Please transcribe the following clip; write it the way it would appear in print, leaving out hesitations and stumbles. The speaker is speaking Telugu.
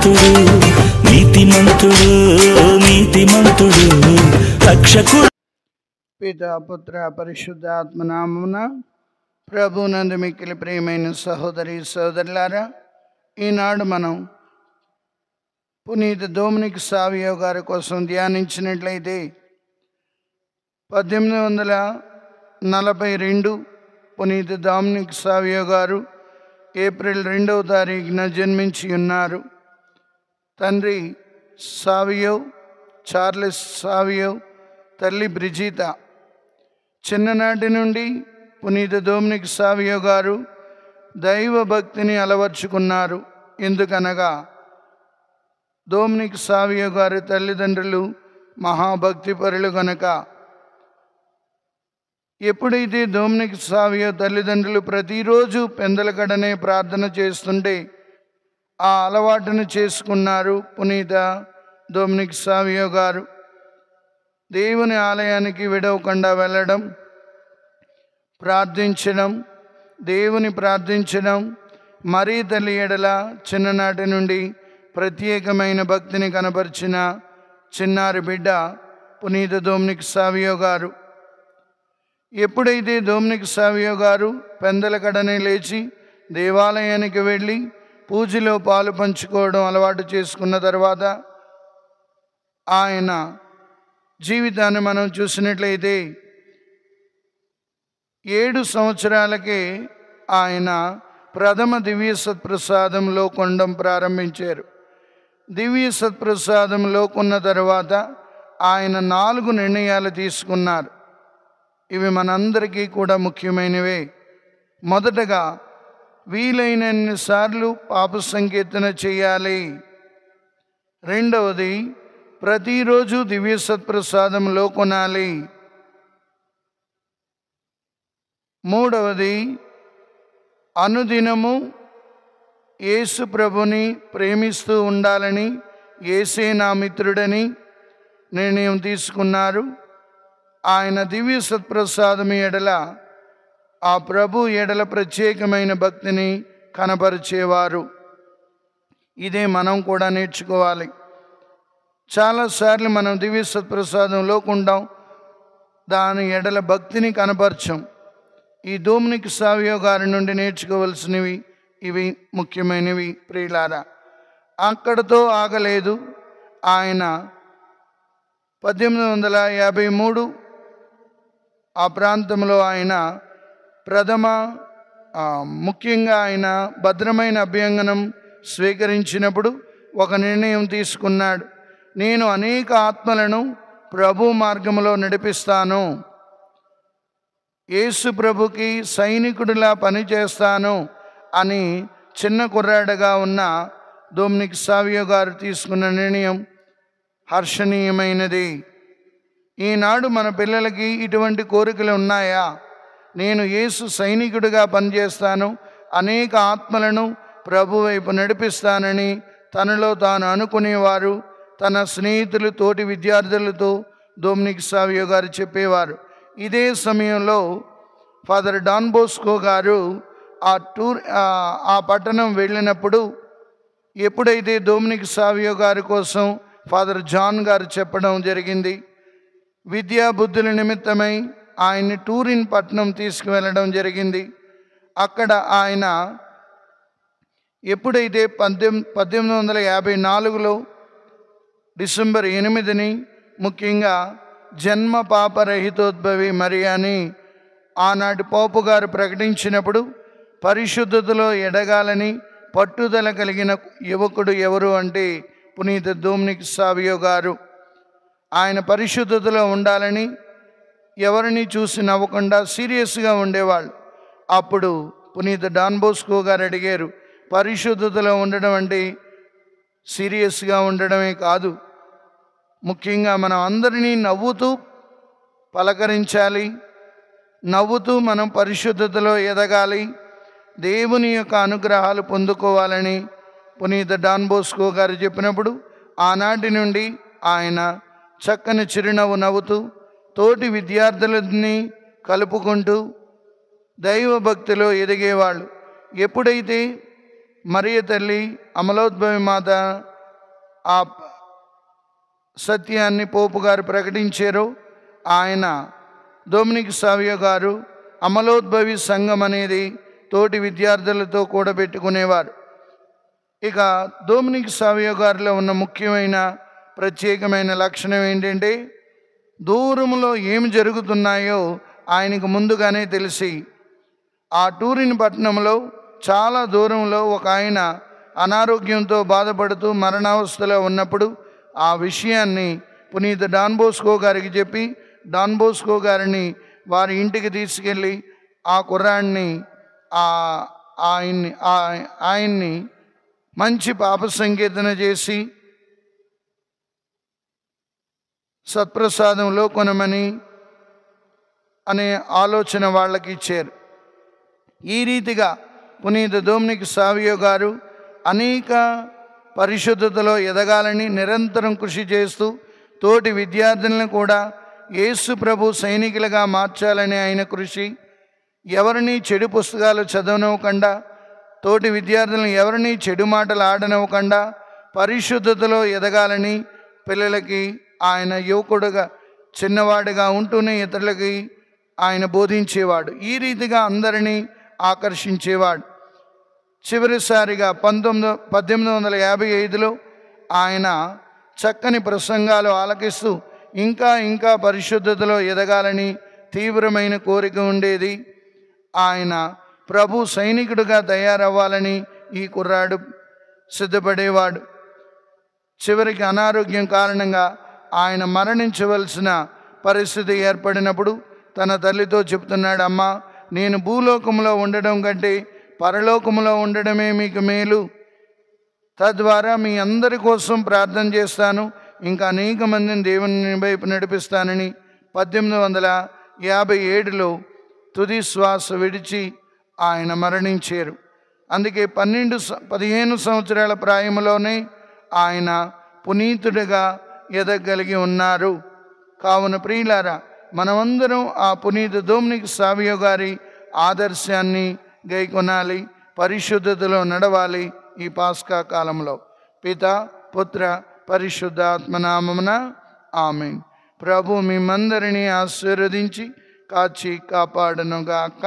నీతిమంతుడు నీతిమంతుడు నీతిమంతుడు రక్షకుడు. పితా పుత్ర పరిశుద్ధాత్మ నామమున ప్రభునందు మిక్కిలి ప్రియమైన సహోదరి సహోదరులారా, ఈనాడు మనం పునీత డొమినిక్ సావియో గారి కోసం ధ్యానించినట్లయితే 1842 పునీత డొమినిక్ సావియో గారు ఏప్రిల్ 2వ తారీఖున జన్మించి ఉన్నారు. తండ్రి సావియో చార్లెస్ సావియో, తల్లి బ్రిజితా. చిన్ననాటి నుండి పునీత డొమినిక్ సావియో గారు దైవ భక్తిని అలవర్చుకున్నారు. ఎందుకనగా డొమినిక్ సావియో గారి తల్లిదండ్రులు మహాభక్తిపరులు గనక. ఎప్పుడైతే డొమినిక్ సావియో తల్లిదండ్రులు ప్రతిరోజు పెందలకడనే ప్రార్థన చేస్తుంటే ఆ అలవాటును చేసుకున్నారు పునీత డొమినిక్ సావియో గారు. దేవుని ఆలయానికి విడవకుండా వెళ్ళడం, ప్రార్థించడం, దేవుని ప్రార్థించడం, మరీ తల్లి ఎడల చిన్ననాటి నుండి ప్రత్యేకమైన భక్తిని కనపరిచిన చిన్నారి బిడ్డ పునీత డొమినిక్ సావియో గారు. ఎప్పుడైతే డొమినిక్ సావియో గారు పెందలకడనే లేచి దేవాలయానికి వెళ్ళి పూజలో పాలు పంచుకోవడం అలవాటు చేసుకున్న తర్వాత ఆయన జీవితాన్ని మనం చూసినట్లయితే 7 సంవత్సరాలకే ఆయన ప్రథమ దివ్య సత్ప్రసాదంలో కొనడం ప్రారంభించారు. దివ్య సత్ప్రసాదంలో కొన్న తర్వాత ఆయన 4 నిర్ణయాలు తీసుకున్నారు. ఇవి మనందరికీ కూడా ముఖ్యమైనవే. మొదటగా వీలైనన్ని సార్లు పాప సంకీర్తన చేయాలి. రెండవది ప్రతిరోజు దివ్య సత్ప్రసాదంలో కొనాలి. మూడవది అనుదినము యేసు ప్రభుని ప్రేమిస్తూ ఉండాలని, యేసే నా మిత్రుడని నిర్ణయం తీసుకున్నారు. ఆయన దివ్య సత్ప్రసాదం ఎడల, ఆ ప్రభు ఎడల ప్రత్యేకమైన భక్తిని కనపరిచేవారు. ఇదే మనం కూడా నేర్చుకోవాలి. చాలాసార్లు మనం దివ్య సత్ప్రసాదంలో ఉంటాం, దాని ఎడల భక్తిని కనపరచం. ఈ డొమినిక్ సావియో గారి నుండి నేర్చుకోవలసినవి ఇవి ముఖ్యమైనవి ప్రియులారా. అక్కడతో ఆగలేదు. ఆయన 1853 ఆ ప్రాంతంలో ఆయన ముఖ్యంగా ఆయన భద్రమైన అభ్యంగనం స్వీకరించినప్పుడు ఒక నిర్ణయం తీసుకున్నాడు. నేను అనేక ఆత్మలను ప్రభు మార్గంలో నడిపిస్తాను, యేసు ప్రభుకి సైనికుడిలా పనిచేస్తాను అని చిన్న కుర్రాడగా ఉన్న డొమినిక్ సావియో గారు తీసుకున్న నిర్ణయం హర్షణీయమైనది. ఈనాడు మన పిల్లలకి ఇటువంటి కోరికలు ఉన్నాయా? నేను యేసు సైనికుడిగా పనిచేస్తాను, అనేక ఆత్మలను ప్రభు వైపు నడిపిస్తానని తనలో తాను అనుకునేవారు. తన స్నేహితులు, తోటి విద్యార్థులతో డొమినిక్ సావియో గారు చెప్పేవారు. ఇదే సమయంలో ఫాదర్ డాన్ బోస్కో గారు ఆ పట్టణం వెళ్ళినప్పుడు ఎప్పుడైతే డొమినిక్ సావియో గారి కోసం ఫాదర్ జాన్ గారు చెప్పడం జరిగింది, విద్యా బుద్ధుల నిమిత్తమై ఆయన్ని టూరిన్ పట్టణం తీసుకువెళ్ళడం జరిగింది. అక్కడ ఆయన ఎప్పుడైతే 1854లో డిసెంబర్ 8ని ముఖ్యంగా జన్మ పాపరహితోద్భవి మరియాని ఆనాటి పోపు గారు ప్రకటించినప్పుడు పరిశుద్ధతలో ఎదగాలని పట్టుదల కలిగిన యువకుడు ఎవరు అంటే పునీత డొమినిక్ సావియో గారు. ఆయన పరిశుద్ధతలో ఉండాలని, ఎవరిని చూసి నవ్వకుండా సీరియస్గా ఉండేవాళ్ళు. అప్పుడు పునీత డాన్ బోస్కో గారు అడిగారు, పరిశుద్ధతలో ఉండడం అంటే సీరియస్గా ఉండడమే కాదు, ముఖ్యంగా మనం అందరినీ నవ్వుతూ పలకరించాలి, నవ్వుతూ మనం పరిశుద్ధతలో ఎదగాలి, దేవుని యొక్క అనుగ్రహాలు పొందుకోవాలని పునీత డాన్ బోస్కో గారు చెప్పినప్పుడు ఆనాటి నుండి ఆయన చక్కని చిరునవ్వు నవ్వుతూ తోటి విద్యార్థులని కలుపుకుంటూ దైవ భక్తిలో ఎదిగేవాళ్ళు. ఎప్పుడైతే మరియ తల్లి అమలోద్భవి మాత ఆ సత్యాన్ని పోపు గారు ప్రకటించారో ఆయన డొమినిక్ సావియో గారు అమలోద్భవి సంఘం అనేది తోటి విద్యార్థులతో కూడబెట్టుకునేవారు. ఇక డొమినిక్ సావియో గారిలో ఉన్న ముఖ్యమైన ప్రత్యేకమైన లక్షణం ఏంటంటే దూరంలో ఏమి జరుగుతున్నాయో ఆయనకు ముందుగానే తెలిసి ఆ టూరిన్ పట్టణంలో చాలా దూరంలో ఒక ఆయన అనారోగ్యంతో బాధపడుతూ మరణావస్థలో ఉన్నప్పుడు ఆ విషయాన్ని పునీత డాన్ బోస్కో గారికి చెప్పి డాన్ బోస్కో గారిని వారి ఇంటికి తీసుకెళ్ళి ఆ కుర్రాడిని ఆయన్ని మంచి పాప సంకీర్తన చేసి సత్ప్రసాదంలో కొనమని అనే ఆలోచన వాళ్ళకి ఇచ్చారు. ఈ రీతిగా పునీత డొమినిక్ సావియో గారు అనేక పరిశుద్ధతలో ఎదగాలని నిరంతరం కృషి చేస్తూ తోటి విద్యార్థులను కూడా యేసు ప్రభు సైనికులుగా మార్చాలని ఆయన కృషి, ఎవరిని చెడు పుస్తకాలు చదవనివ్వకుండా, తోటి విద్యార్థులను ఎవరిని చెడు మాటలు ఆడనివ్వకుండా పరిశుద్ధతలో ఎదగాలని పిల్లలకి ఆయన యువకుడుగా చిన్నవాడిగా ఉంటూనే ఇతరులకి ఆయన బోధించేవాడు. ఈ రీతిగా అందరినీ ఆకర్షించేవాడు. చివరిసారిగా 1855లో ఆయన చక్కని ప్రసంగాలు ఆలకిస్తూ ఇంకా ఇంకా పరిశుద్ధతలో ఎదగాలని తీవ్రమైన కోరిక ఉండేది. ఆయన ప్రభు సైనికుడిగా తయారవ్వాలని ఈ కుర్రాడు సిద్ధపడేవాడు. చివరికి అనారోగ్యం కారణంగా ఆయన మరణించవలసిన పరిస్థితి ఏర్పడినప్పుడు తన తల్లితో చెప్తున్నాడు, అమ్మా, నేను భూలోకంలో ఉండడం కంటే పరలోకంలో ఉండడమే మీకు మేలు. తద్వారా మీ అందరి కోసం ప్రార్థన చేస్తాను, ఇంకా అనేక మందిని దేవుని వైపు నడిపిస్తానని 1857లో తుది శ్వాస విడిచి ఆయన మరణించారు. అందుకే 15 సంవత్సరాల ప్రాయంలోనే ఆయన పునీతుడిగా ఎదగలిగి ఉన్నారు. కావున ప్రియులారా, మనమందరం ఆ పునీత డొమినిక్ సావియో గారి ఆదర్శాన్ని గైకొనాలి, పరిశుద్ధతలో నడవాలి. ఈ పాస్కా కాలంలో పిత పుత్ర పరిశుద్ధాత్మనామమున ఆమేన్. ప్రభు మిమ్మందరినీ ఆశీర్వదించి కాచి కాపాడునుగాక.